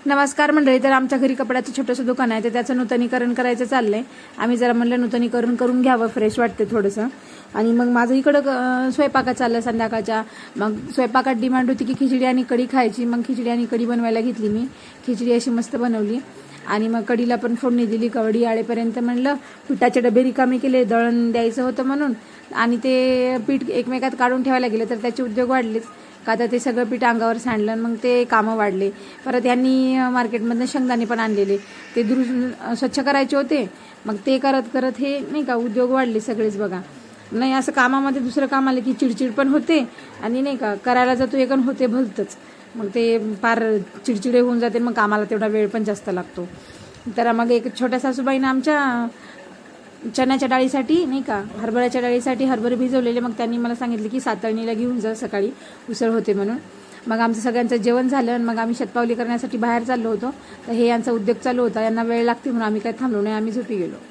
नमस्कार मंडळी. तर आमच्या घरी कपड्याचं छोटंसं दुकान आहे, तर त्याचं नूतनीकरण करायचं चाललंय. आम्ही जरा म्हणलं नूतनीकरण करून घ्यावं, फ्रेश वाटते थोडंसं. आणि मग माझं इकडं स्वयंपाकात चाललं संध्याकाळच्या. मग स्वयंपाकात डिमांड होती की खिचडी आणि कढी खायची. मग खिचडी आणि कढी बनवायला घेतली मी. खिचडी अशी मस्त बनवली आणि मग कढीला पण फोडणी दिली. कढी आळेपर्यंत म्हणलं पिठाचे डबे रिकामे केले, दळण द्यायचं होतं म्हणून. आणि ते पीठ एकमेकात काढून ठेवायला गेलं तर त्याचे उद्योग वाढलेच. का तर ते सगळं पीठ अंगावर सांडलं, मग ते कामं वाढले. परत यांनी मार्केटमधनं शेंगदाणे पण आणलेले, ते स्वच्छ करायचे होते. मग ते करत करत हे नाही का उद्योग वाढले सगळेच बघा. नाही असं कामामध्ये दुसरं काम आलं की चिडचिड पण होते आणि नाही का करायला जातो एक होते भलतंच. मग ते फार चिडचिडे होऊन जाते, मग कामाला तेवढा वेळ पण जास्त लागतो. तर मग एक छोट्या सासूबाईनं आमच्या चण्याच्या डाळीसाठी नाही का हरभऱ्याच्या डाळीसाठी हरभरे भिजवलेले. मग त्यांनी मला सांगितले की सातळणीला घेऊन जा, सकाळी उसळ होते म्हणून. मग आमचं सगळ्यांचं जेवण झालं आणि मग आम्ही शतपावली करण्यासाठी बाहेर चाललो होतो. तर हे यांचा उद्योग चालू होता, यांना वेळ लागते म्हणून आम्ही काही थांबलो नाही, आम्ही झोपी गेलो.